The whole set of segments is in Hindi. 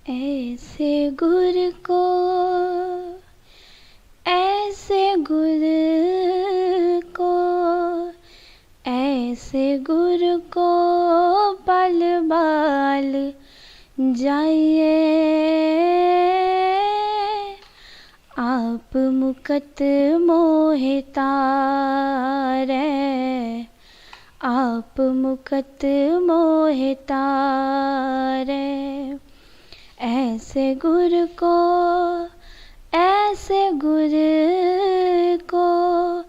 ऐसे गुर को, ऐसे गुर को, ऐसे गुर को पल बाल जाइए। आप मुकत मोहे तारे, आप मुकत मोहे तारे। ऐसे गुर को, ऐसे गुर को,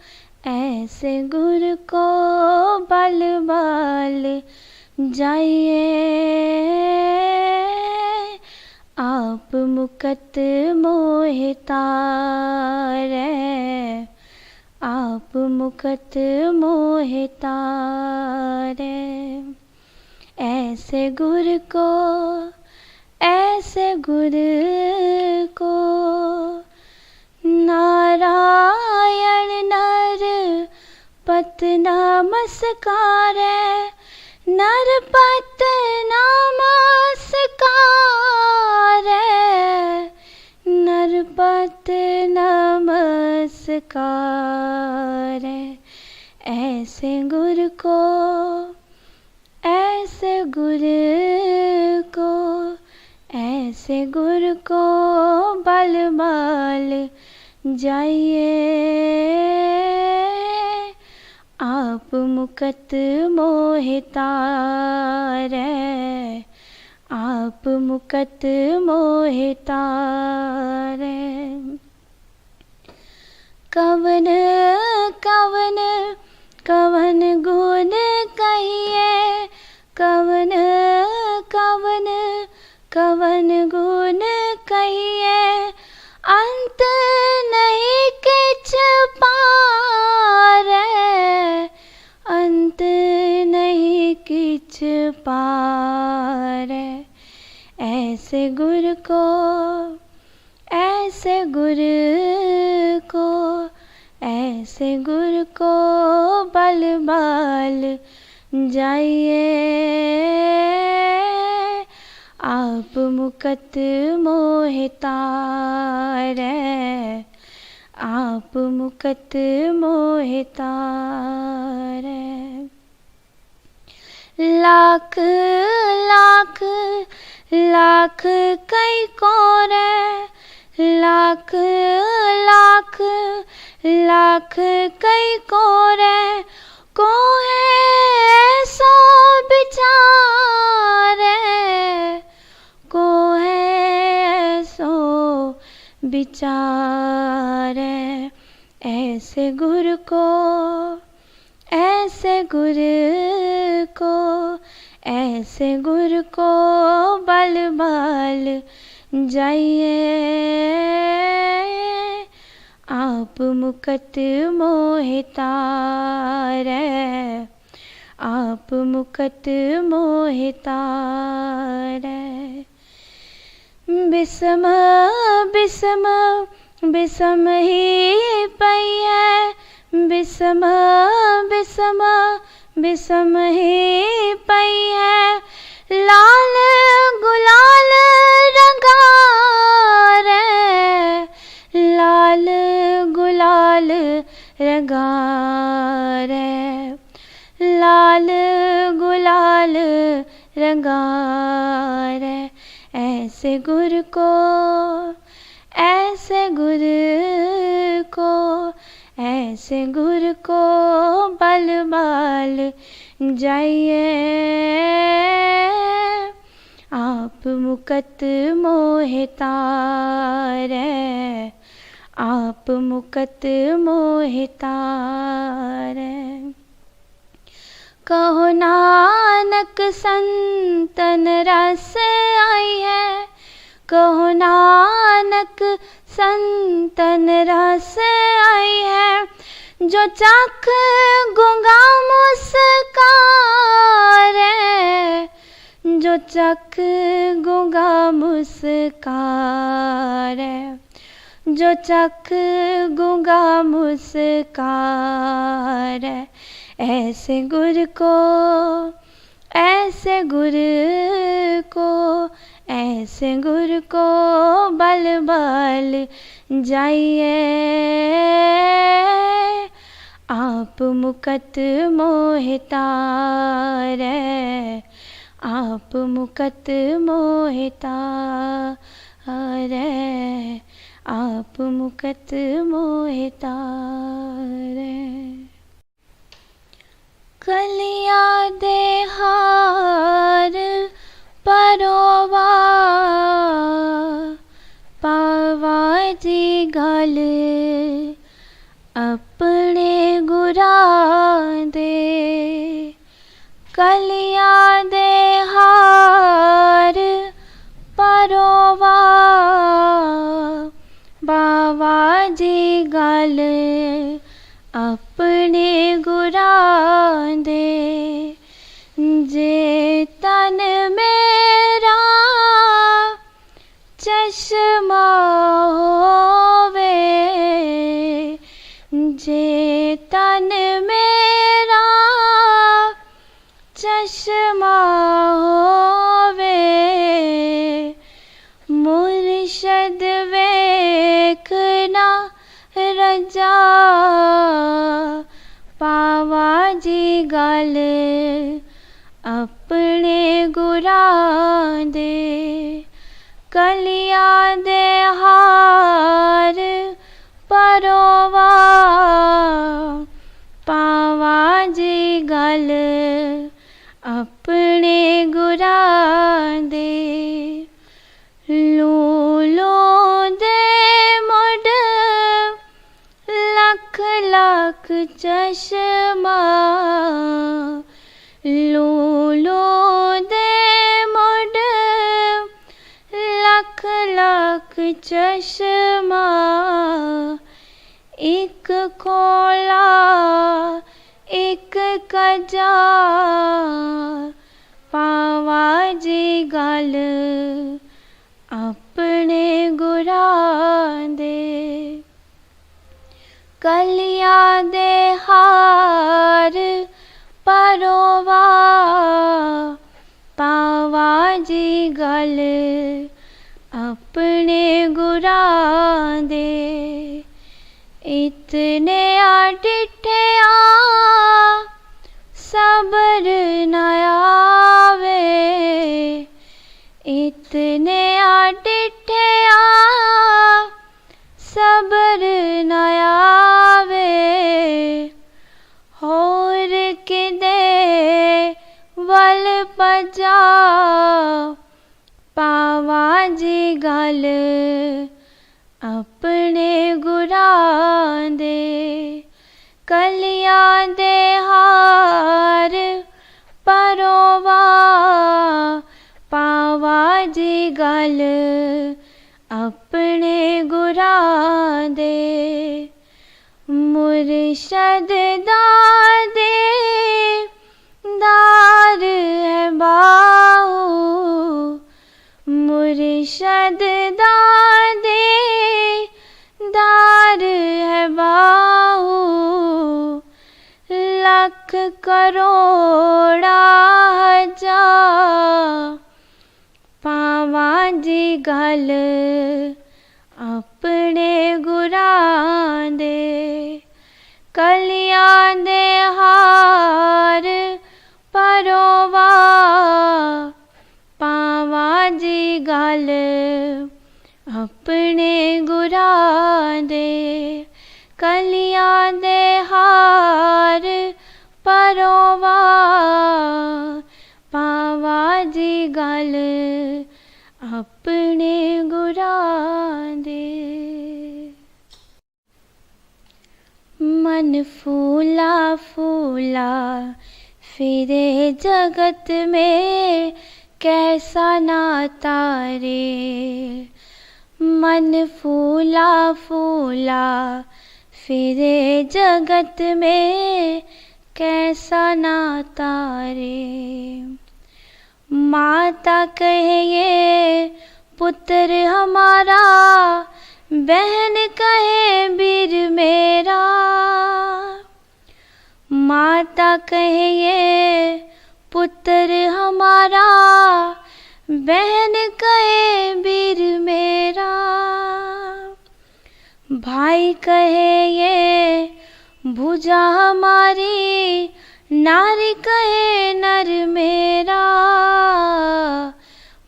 ऐसे गुर को बल बाल जाइए। आप मुकत मोहे तारे, आप मुकत मोहे तारे। ऐसे गुर को, ऐसे गुर को नारायण नर पत नमस्कारे, नर पत नमस्कारे, नर पत नमस्कारे। ऐसे गुर को, ऐसे गुर को, ऐसे गुर को बल बाल जाइए। आप मुकत मोहे तारे, आप मुकत मोहे तारे। कवन कवन कवन गुण कहिए, कवन कवन कवन गुण कहिए, अंत नहीं किछ पारे, अंत नहीं किछ पारे। ऐसे गुर को, ऐसे गुर को, ऐसे गुर को बल बाल जाइए। आप मुकत मोहे तारे, आप मुकत मोहे तारे। लाख लाख लाख कई कोरे, लाख लाख लाख कई कोरे, को है सो बिचारे, को है सो बिचारे। ऐसे गुर को, ऐसे गुर को, ऐसे गुर को बल बाल जाइए। आप मुकत मोहे तारे, आप मुकत मोहे तारे। बिसम बिसम बिसम ही पई है, बिसम बिसम बिसम ही पई है। लाल गुलाल रंगारे, लाल गुलाल रंगारे, लाल गुलाल रंगारे। ऐसे गुर को, ऐसे गुर को, ऐसे गुर को बल बाल जाइए। आप मुकत मोहे तारे, आप मुकत मोहे तारे। कहो नानक संतन रस आई है, कहो नानक संतन रस आई है। जो चख गूंगा मुस्कारे, जो चख गूंगा मुस्कारे, जो चख गूंगा मुस्कारे। ऐसे गुर को, ऐसे गुर को, ऐसे ऐसे गुर को बल बल जाइए, आप मुकत मोहिता रे, आप मुकत मोहिता रे, आप मुकत मोहिता रे। कलिया दे हार परोवा, पावा जी गल अपने गुरा दे। कलिया दे हार परोवा, बाबा जी गल अपने गुरा दे। जे तन मेरा चश्मा होवे, जे तन मेरा चश्मा होवे, मुर्शद वेखना रजा, पावा जी गल अपने गुरा दे। कलिया दे हार परोवा, पावा जी गल अपने गुरा दे। लूलो दे मुड लख लख चश्मा, लूलो दे मुड लख लख चश्मा, एक खोला एक कजा, पावा जी गल अपने गुरा दे। कलिया दे हार परोवा, पावा जी गल अपने गुरा दे। इतने डिठया सबर न आवे, इतने डिठया सबर न आवे, होर किदे वल पजा, पावा जी गल अपने गुरा दे। कलिया दे हार परोवा, पावा जी गल अपने गुरा दे। मुर्शद दादे दार है बाहू, मुर्शद दादे दार है बाहू, लख करोड़ा हजार, पावा जी गल अपने गुरा दे। कलिया दे हार परोवा, पावा जी गल अपने गुरा दे। कलिया दे हार परोवा, पावा जी गल अपने गुरा दे। मन फूला फूला फिरे जगत में कैसा नाता रे, मन फूला फूला फिरे जगत में कैसा नाता रे। माता कहे पुत्र हमारा, बहन कहे वीर मेरा, माता कहे पुत्र हमारा, बहन कहे वीर मेरा, भाई कहे ये भुजा हमारी, नारी कहे नर मेरा।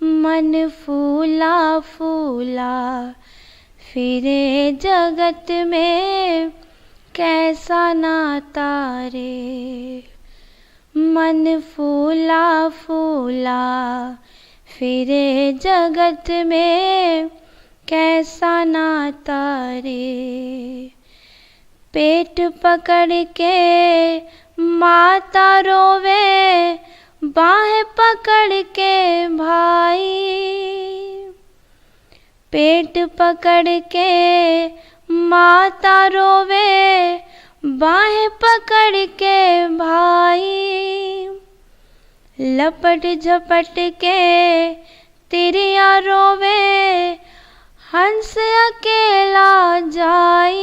मन फूला फूला फिरे जगत में, कैसा नाता रे। मन फूला फूला फिरे जगत में, कैसा नाता रे। पेट पकड़ के माता रोवे, बाहें पकड़ के भाई। पेट पकड़ के माता रोवे, बाहें पकड़ के भाई। लपट झपट के तिरिया रोवे, हंस अकेला जाई।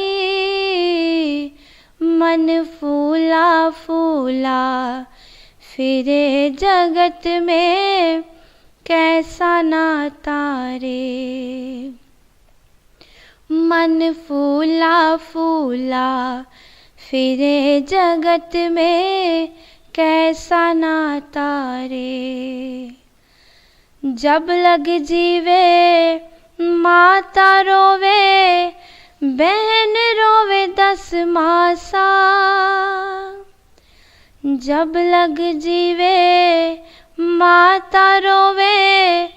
मन फूला फूला फिरे जगत में, कैसा नाता रे। मन फूला फूला फिरे जगत में, कैसा नाता रे। जब लग जीवे माता रोवे, बहन रोवे 10 मासा। जब लग जीवे माता रोवे,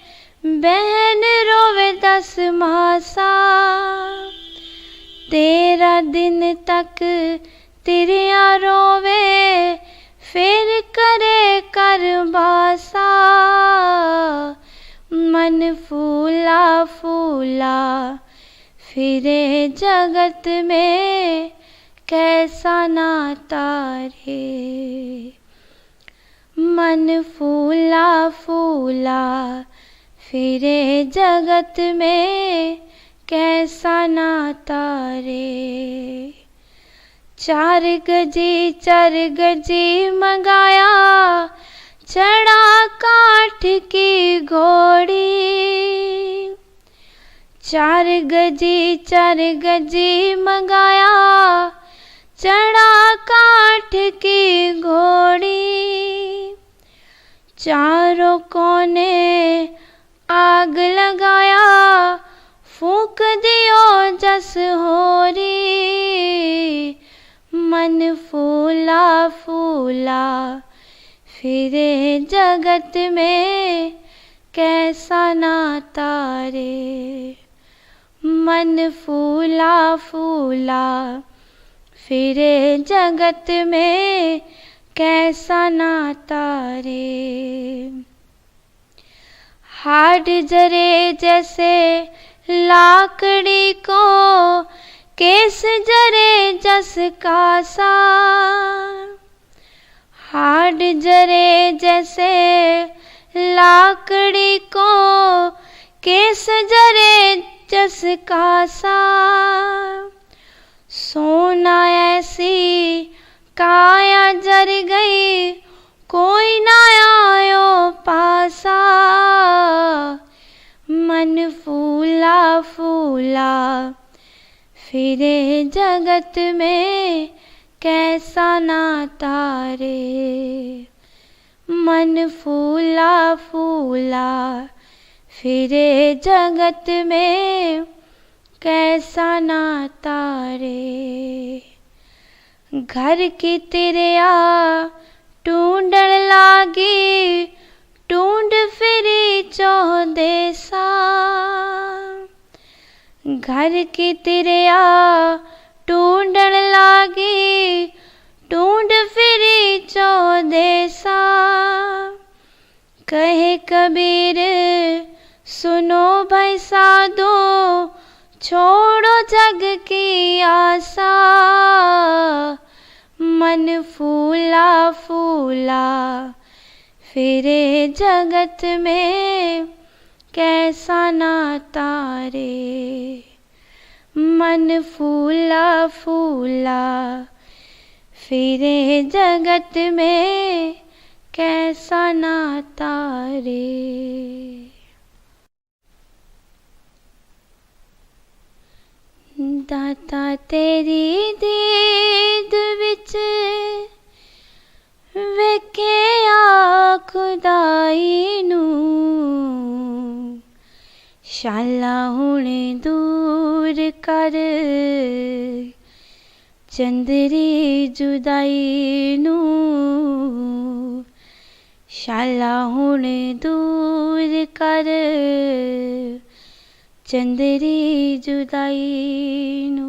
बहन रोवे 10 मासा। 13 दिन तक तिरिया रोवे, फिर करे करबासा। मन फूला फूला फिरे जगत में, कैसा नाता रे। मन फूला फूला फिरे जगत में, कैसा नाता रे। 4 गजी 4 गजी मंगाया, चढ़ा काठ की घोड़ी। 4 गजी मंगाया, चढ़ा काठ की घोड़ी। चारों कोने आग लगाया, फूंक दियो जस होरी। मन फूला फूला फिरे जगत में, कैसा नाता रे। मन फूला फूला फिरे जगत में, कैसा नाता रे। हाड जरे जैसे लाकड़ी को, केस जरे जस कासा। हाड जरे जैसे लाकड़ी को, केस जरे जस कासा। सोना ऐसी काया जर गई, कोई ना आयो पासा। मन फूला फूला फिरे जगत में, कैसा नाता रे। मन फूला फूला फिरे जगत में, कैसा नाता रे। घर की तिरिया टूंडण लागी, टूंड फिरी चौदेसा। घर की तिरिया टूंडण लागी, टूंड फिरी चौदेसा। कहे कबीर सुनो भाई साधो, छोड़ो जग की आशा। मन फूला फूला फिरे जगत में, कैसा नाता रे। मन फूला फूला फिरे जगत में, कैसा नाता रे। दाता तेरी दीद विच वेखिया खुदाई नू, शाला हुण दूर कर चंदरी जुदाई नू, शाला हुण दूर कर चंदरी जुदाई नू।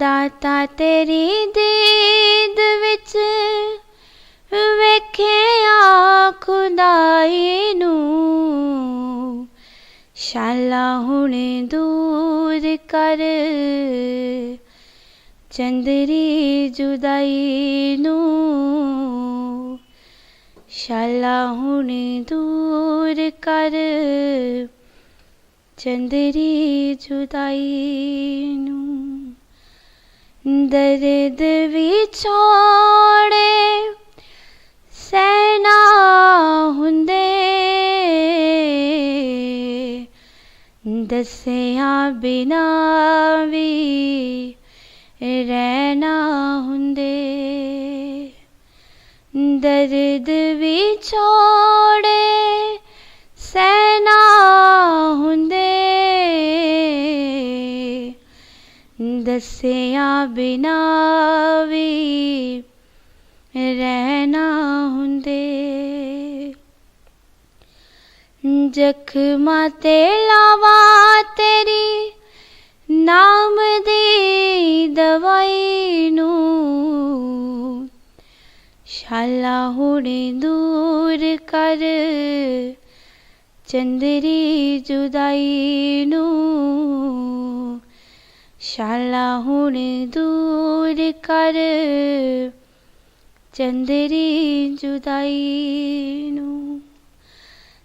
दाता तेरी दीद विच वेखिया खुदाई नू, शाला हुण दूर कर चंदरी जुदाई नू, शाला हुण दूर कर चंदरी जुदाई नू। दर्द भी छोड़े सहना हुंदे, दसिया बिना भी रहना हुंदे, दर्द भी छोड़े सहना हुंदे, दसिया बिना भी रहना हुंदे। जख्मा ते लावा तेरी नाम दी दवाई नू, शाला हुण दूर कर चंदरी जुदाई नू, शाला हुण दूर कर चंदरी जुदाई नू।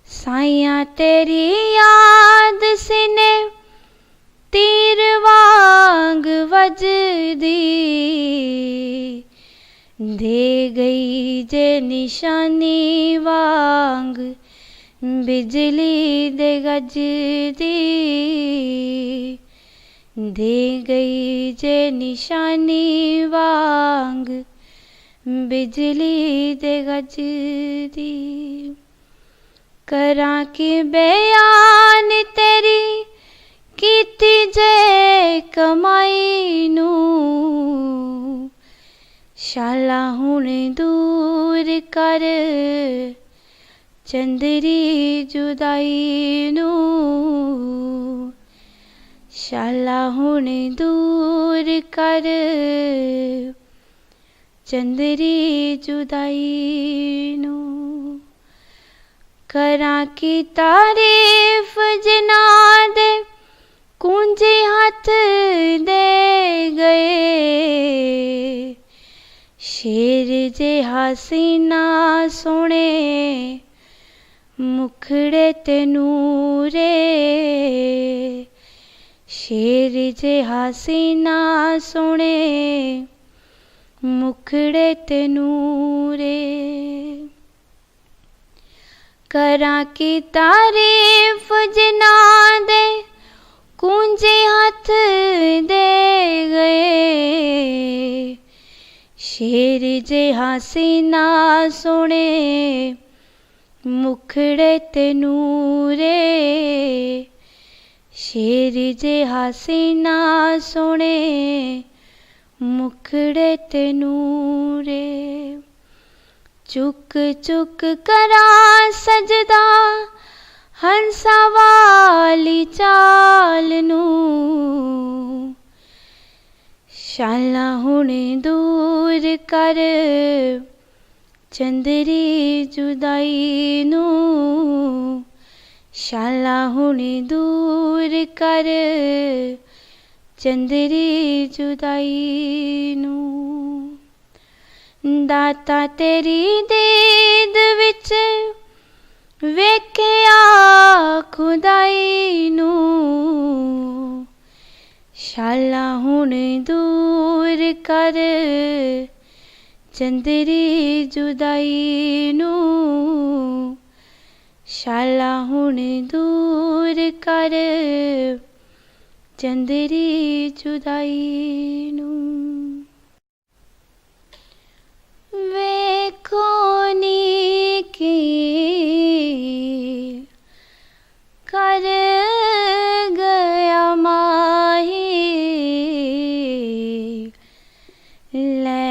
साइयां तेरी याद सिने तीर वांग वजदी, दे गई जे निशानी वांग बिजली दे गजदी, दे गई जे निशानी वांग बिजली दे गजदी। करां की बयान तेरी कीती जे कमाई नू, शाला हुण दूर कर चंदरी जुदाई नू, शाला हुण दूर कर चंदरी जुदाई नू। करां की तारीफ जिना दे कुंजे हाथ दे गए, शेर जे हसीना सोने मुखड़े ते नूरे, शेर जे हसीना सोने मुखड़े ते नूरे। करां की तारीफ जिना दे कुंजे हाथ दे गए, शेर जे हसीना सोने मुखड़े ते नूरे, शेर जे हसीना सोने मुखड़े ते नूरे। चुक चुक करा सजदा हंसा वाली चाल नू, शाला हुण दूर कर चंदरी जुदाई नू, शाला हुण दूर कर चंदरी जुदाई नू। दाता तेरी दीद विच वेखिया खुदाई नू, शाला हुण दूर कर चंदरी जुदाई नू, शाला हुण दूर कर चंदरी जुदाई नू। वेखो नी की कर गया माही, ले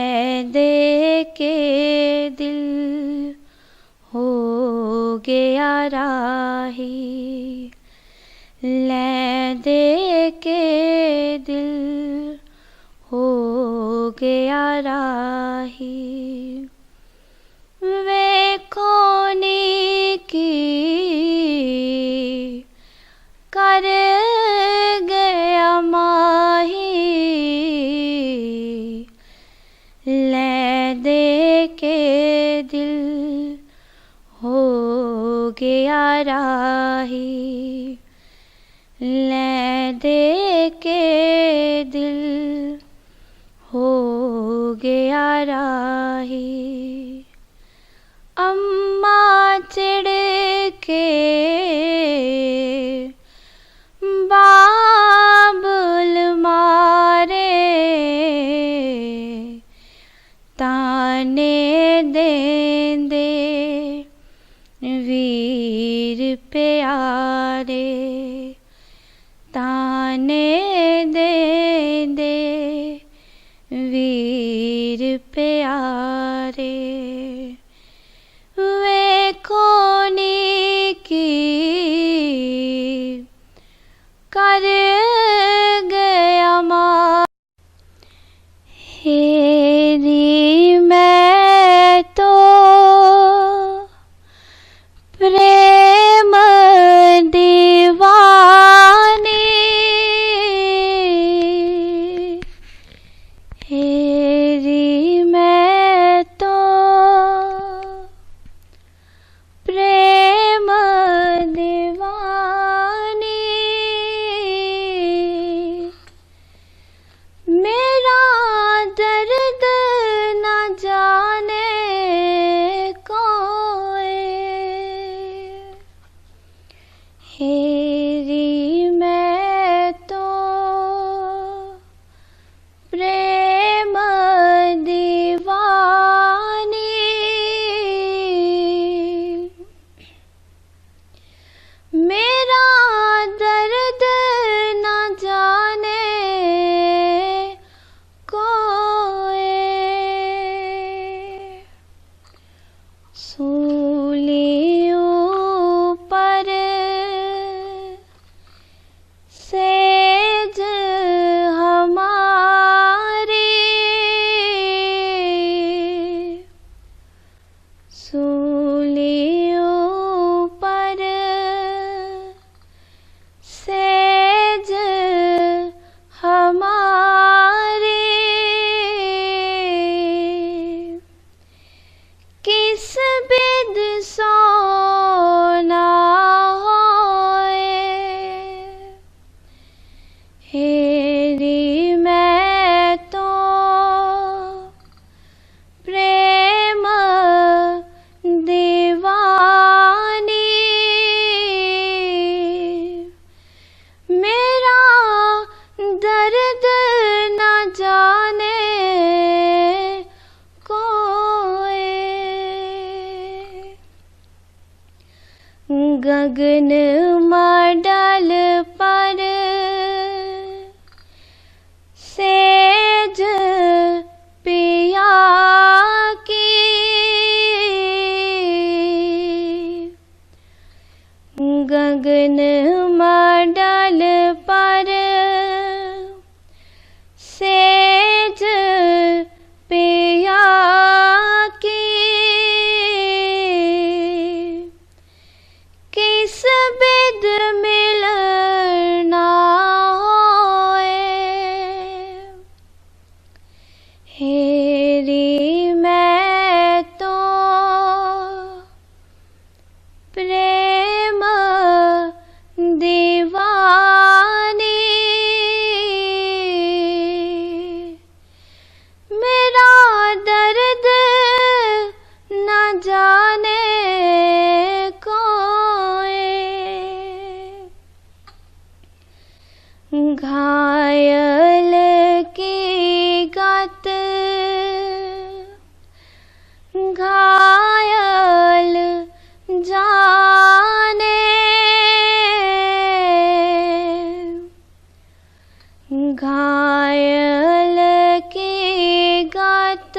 दे के दिल हो गया राही, ले दे के दिल हो गया राही। वेखो नी की कर गया माही, ले दे के दिल हो गया राही, ले दे के दिल हो गया राही। अम्मा चिढ़ के बाबुल मारे, ताने देंदे वीर प्यारे, ताने देंदे वीर प्यारे। वेखो नी की कर गया माँ, हेरी मैं तो प्रेम दीवानी, हेरी मैं तो प्रेम दीवानी। मेरा दर्द न जाने कोई, हेरी मैं तो प्रेम दीवानी। मेरा दर्द न जाने कोई, सूलियों पर सेज हमारी, सूलियों पर सेज हमारी। किस बिद सोना होए, हेरी मैं तो प्रेम दीवानी। मेरा दर्द न जाने कोई, गगन मडल पर सेज पिया की, गगन मडल पर सेज पिया की। किस बिद मिलना होए, हेरी मैं तो प्रेम दीवानी। घायल की गत घायल जाने, घायल की गत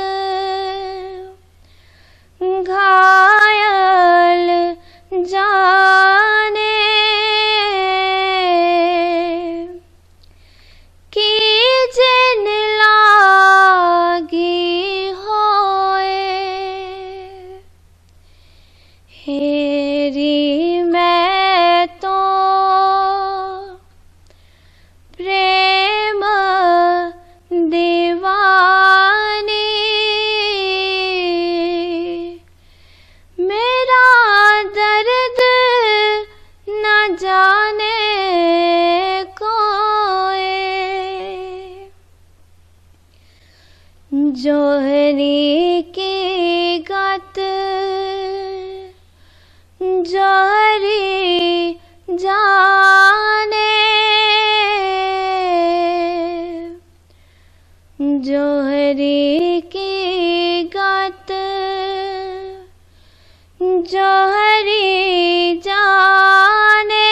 घायल जाने, की जिन लागी होए, हेरी मैं तो प्रेम दीवानी, मेरा दर्द न जाने कोई, जोहरी की गत जोहरी जाने, जोहरी की गत जोहरी जाने,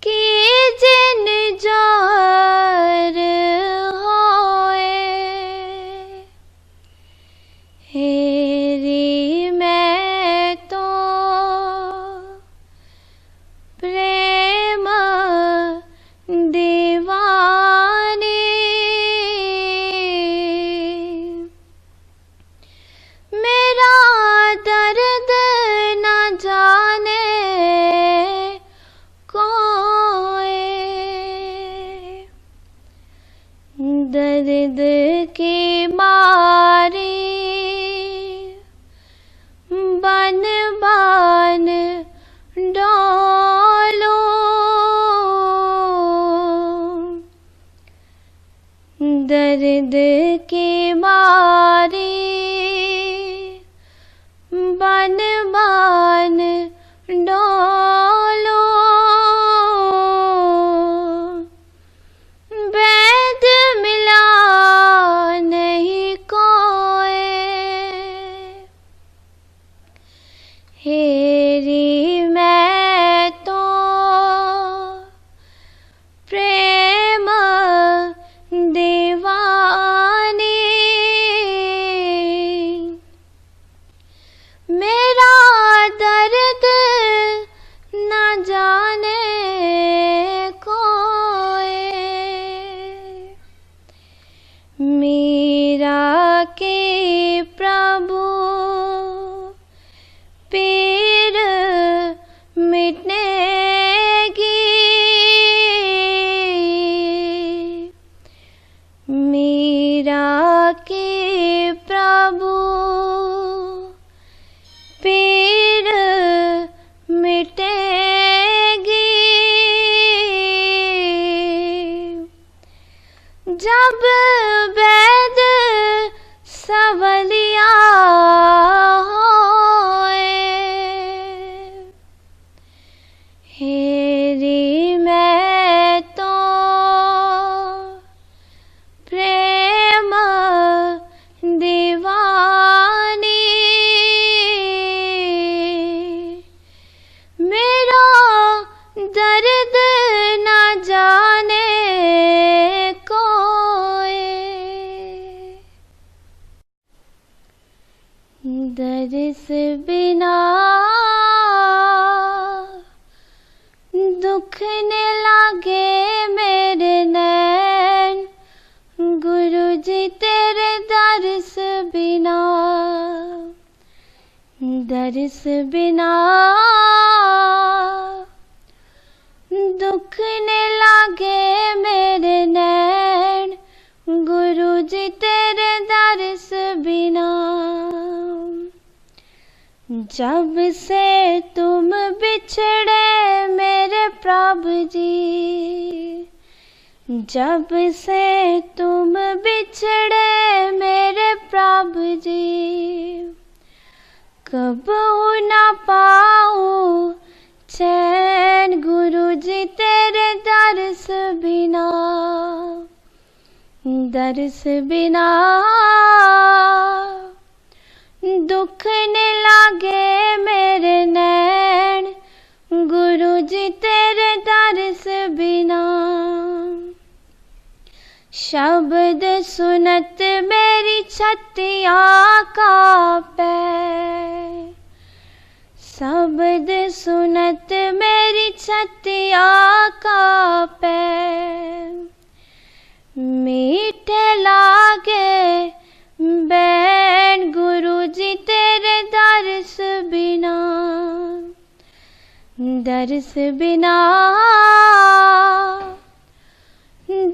की जिन जोहर होए, हेरी मैं तो प्रेम दीवानी, मेरा दर्द न जाने कोई, दर्द की मारी बन बन डोलो, दर्द की मारी बन बन डोलो, वैद मिला नहीं कोई, हेरी मैं तो प्रेम दीवानी, मेरा दर्द न जाने कोई, मीरा के प्रभु पीर मिटनेगी, मीरा के प्रभु पीर मिटेगी, जब वैद सवलिया होए, हेरी मैं तो प्रेम दीवानी, मेरा दर्द न जाने कोई, दर्द बिना दुखने लगे मेरे नैन, गुरु जी तेरे दर्श बिना, दर्श बिना दुखने लगे मेरे नैन, गुरु जी तेरे दर्श बिना, जब से तुम बिछड़े मेरे प्रभु जी, जब से तुम बिछड़े मेरे प्रभु जी, कब न पाऊं चैन दर्श बिना दुखने लागे मेरे नैन, गुरु जी तेरे दर्श बिना। शब्द सुनत मेरी छतिया कांपे, शब्द सुनत मेरी छतिया कांपे। मीठे लागे बैन गुरु जी तेरे दर्श बिना, दर्श बिना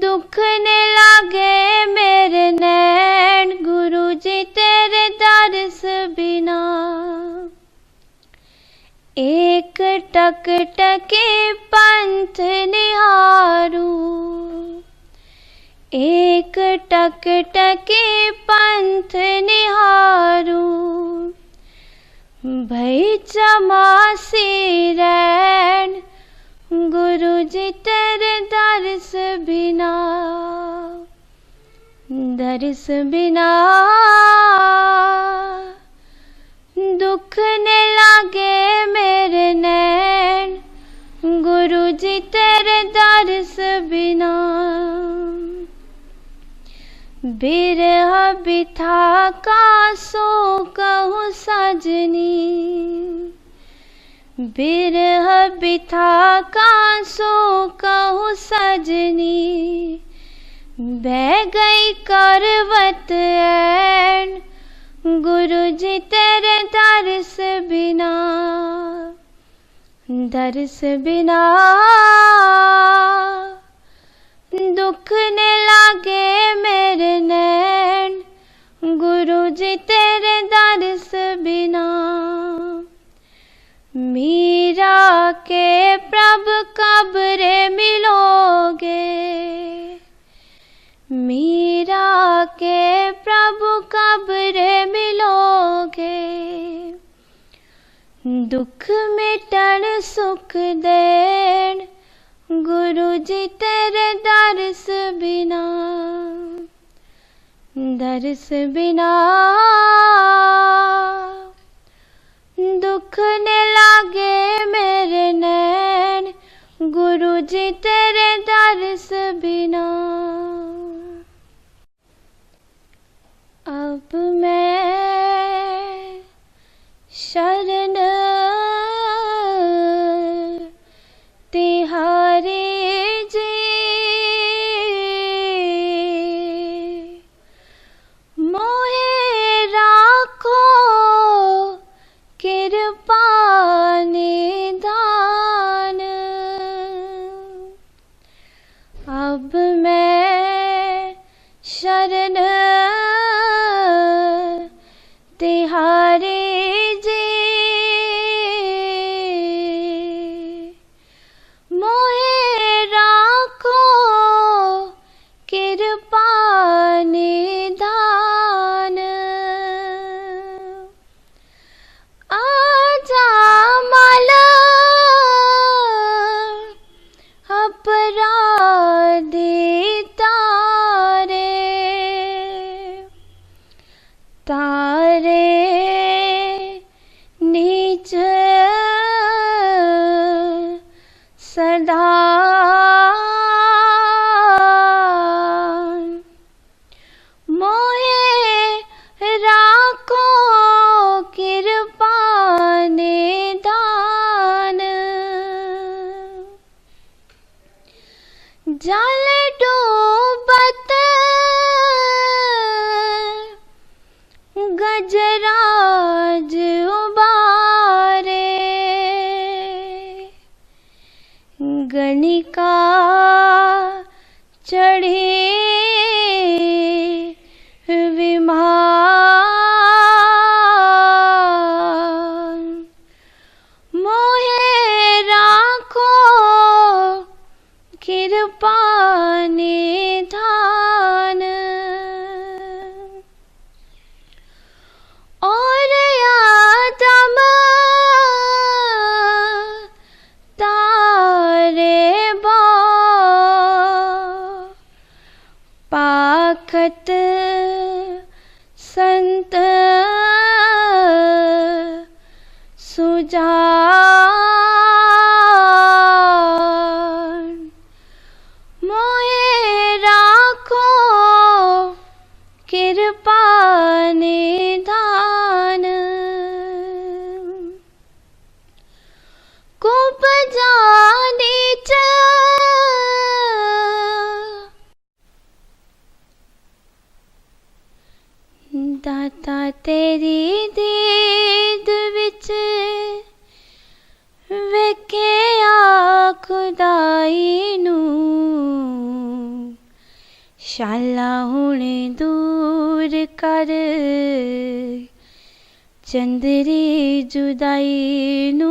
दुखने लागे मेरे नैन, गुरु जी तेरे दर्श बिना। एक टक टके पंथ निहारू, एक टक टके पंथ निहारू। भई चमासी रैन, गुरु जी तेरे दर्श बिना, दर्श बिना दुखने लागे मेरे नैन, गुरु जी तेरे दर्श बिना। बिरह बिथा का सो कहूँ सजनी, बिरह बिथा का सो कहूँ सजनी। बह गई करवत ऐन, गुरु जी तेरे दर्श बिना, दर्श बिना दुखने लागे मेरे नैन, गुरु जी तेरे दर्श बिना। मीरा के प्रभु कब रे मिलोगे, मीरा के प्रभु कब रे मिलोगे। दुख मिटन सुख देन, गुरु जी तेरे दर्श बिना, दर्श बिना दुखने लागे मेरे नैन, गुरु जी तेरे दर्श बिना। अब मैं शरण तिहारी जी, मोहे राखो कृपा निधान। अब मैं शरण तिहारी जी, मोहे राखो कृपा निधान। आजा माला अपराधी तारे, तारे नीच सदा। मोहे राखो कृपा निधान। जल डूबत गजराज उबारे, कर चंदरी जुदाई नू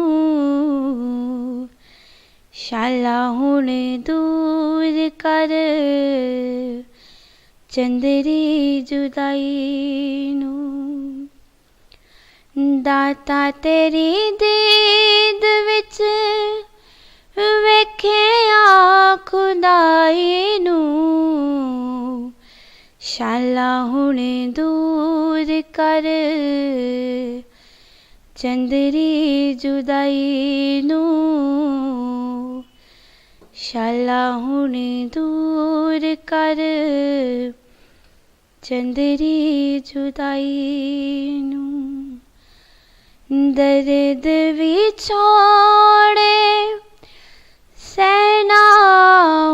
शाला हुण दूर कर चंदरी जुदाई नू दाता तेरी दीद विच वेखिया खुदाई नू शाला हुण दूर कर चंदरी जुदाई नू शाला हुण दूर कर चंदरी जुदाई नू दर्द विछोड़े सहना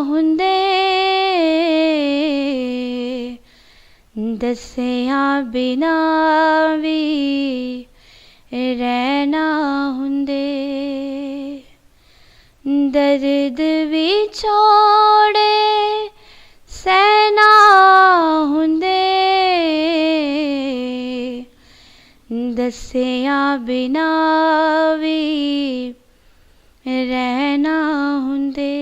हुंदे दसिया बिना भी रहना हुंदे दर्द विछोड़े सहना हुंदे दसिया बिना भी रहना हुंदे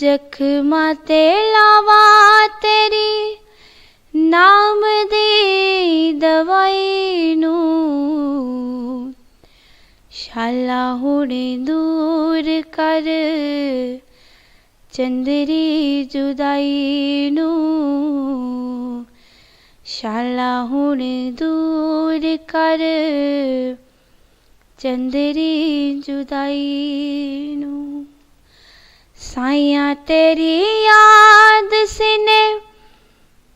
जख्मा ते लावा तेरी नाम दी दवाई नू शाला हुण दूर कर चंदरी जुदाई नू शाला हुण दूर कर चंदरी जुदाई नू साइया तेरी याद सिने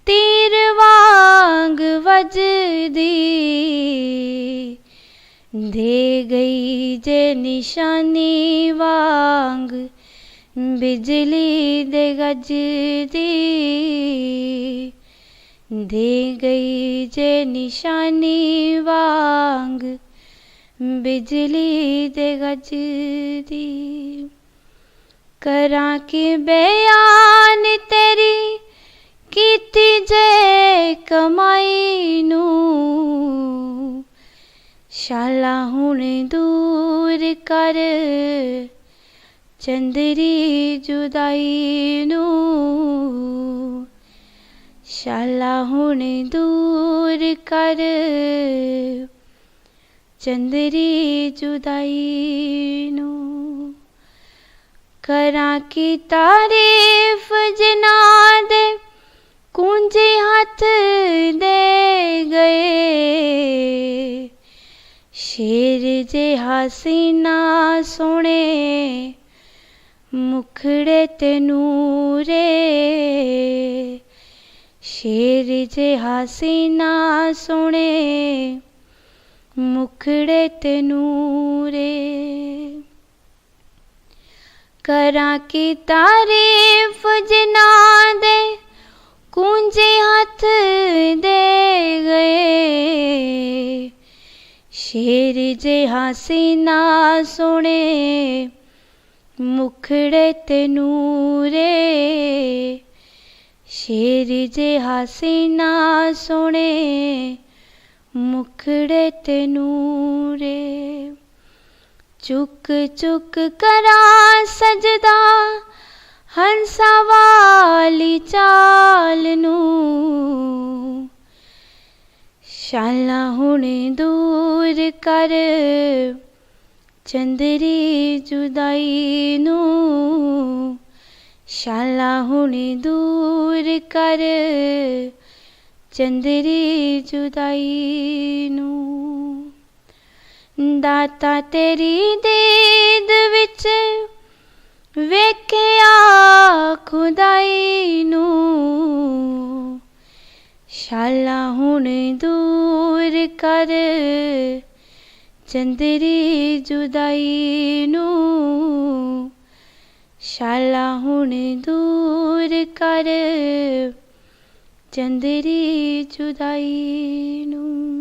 तीर वांग वजदी दे गई जे निशानी वांग बिजली दे गजदी दे गई जे निशानी वांग बिजली दे गजदी करा की बयान तेरी कीती जे कमाई नू शाला हुण दूर कर चंदरी जुदाई नू शाला हुण दूर कर चंदरी जुदाई नू करा की तारीफ जिना दे कुंजे हाथ दे गए शेर जे हसीना सोने मुखड़े ते नूरे शेर जे हसीना सोने मुखड़े ते नूरे करा की तारीफ जिना दे कुंजे हाथ दे गए शेर जे हसीना सोने मुखड़े ते नूरे शेर जे हसीना सोने मुखड़े ते नूरे चुक चुक करा सजदा हंसा वाली चाल नू शाला हुण दूर कर चंदरी जुदाई नू शाला हुण दूर कर चंदरी जुदाई नू दाता तेरी दीद विच वेखिया खुदाई नू शाला हुण दूर कर चंदरी जुदाई नू शाला हुण दूर कर चंदरी जुदाई नू।